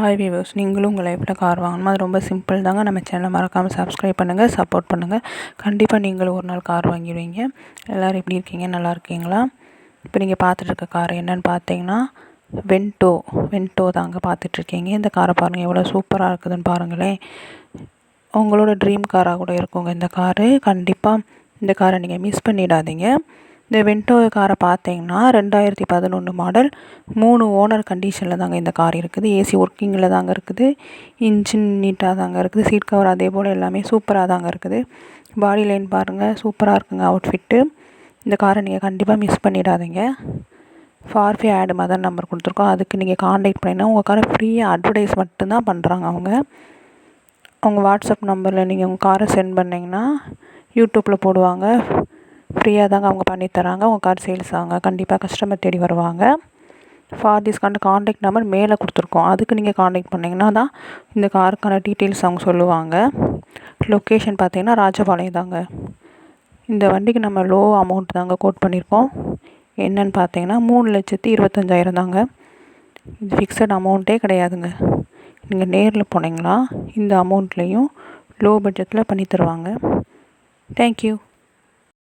Hi viewers, நீங்களும் உங்கள் லைஃப்பில் கார் வாங்கணுமா? அது ரொம்ப சிம்பிள் தாங்க. நம்ம சேனலை மறக்காமல் சப்ஸ்கிரைப் பண்ணுங்கள், சப்போர்ட் பண்ணுங்கள். கண்டிப்பாக நீங்களும் ஒரு நாள் கார் வாங்கிடுவீங்க. எல்லோரும் எப்படி இருக்கீங்க? நல்லா இருக்கீங்களா? இப்போ நீங்கள் பார்த்துட்ருக்க கார் என்னென்னு பார்த்தீங்கன்னா வென்டோ தாங்க பார்த்துட்ருக்கீங்க. இந்த காரை பாருங்கள், எவ்வளோ சூப்பராக இருக்குதுன்னு பாருங்களேன். உங்களோட ட்ரீம் காராக கூட இருக்குங்க இந்த காரு. கண்டிப்பாக இந்த காரை நீங்கள் மிஸ் பண்ணிடாதீங்க. இந்த வென்டோ காரை பார்த்தீங்கன்னா 2011 மாடல், 3 ஓனர் கண்டிஷனில் தாங்க இந்த கார் இருக்குது. ஏசி ஒர்க்கிங்கில் தாங்க இருக்குது. இன்ஜின் நீட்டாக தாங்க இருக்குது. சீட் கவர் அதே போல் எல்லாமே சூப்பராக தாங்க இருக்குது. பாடி லைன் பாருங்கள், சூப்பராக இருக்குங்க அவுட்ஃபிட்டு. இந்த காரை நீங்கள் கண்டிப்பாக மிஸ் பண்ணிடாதீங்க. ஃபார்ஃபே ஆடு மதர் நம்பர் கொடுத்துருக்கோம், அதுக்கு நீங்கள் காண்டாக்ட் பண்ணிங்கன்னா உங்கள் காரை ஃப்ரீயாக அட்வர்டைஸ் மட்டும்தான் பண்ணுறாங்க அவங்க. அவங்க வாட்ஸ்அப் நம்பரில் நீங்கள் உங்கள் காரை சென்ட் பண்ணிங்கன்னா யூடியூப்பில் போடுவாங்க. ஃப்ரீயாக தாங்க அவங்க பண்ணித்தராங்க. உங்கள் கார் சேல்ஸ் ஆகுங்க. கண்டிப்பாக கஸ்டமர் தேடி வருவாங்க. ஃபார் திஸ் காண்டாக்ட் நம்பர் மேலே கொடுத்துருக்கோம், அதுக்கு நீங்கள் காண்டாக்ட் பண்ணிங்கன்னா தான் இந்த காருக்கான டீட்டெயில்ஸ் அவங்க சொல்லுவாங்க. லொக்கேஷன் பார்த்தீங்கன்னா ராஜபாளையம் தாங்க. இந்த வண்டிக்கு நம்ம லோ அமௌண்ட் தாங்க கோட் பண்ணியிருக்கோம். என்னென்னு பார்த்தீங்கன்னா 3,25,000 தாங்க. இது ஃபிக்ஸட் அமௌண்ட்டே கிடையாதுங்க. நீங்கள் நேரில் போனீங்களா இந்த அமௌண்ட்லேயும் லோ பட்ஜெட்டில் பண்ணி தருவாங்க. தேங்க்யூ.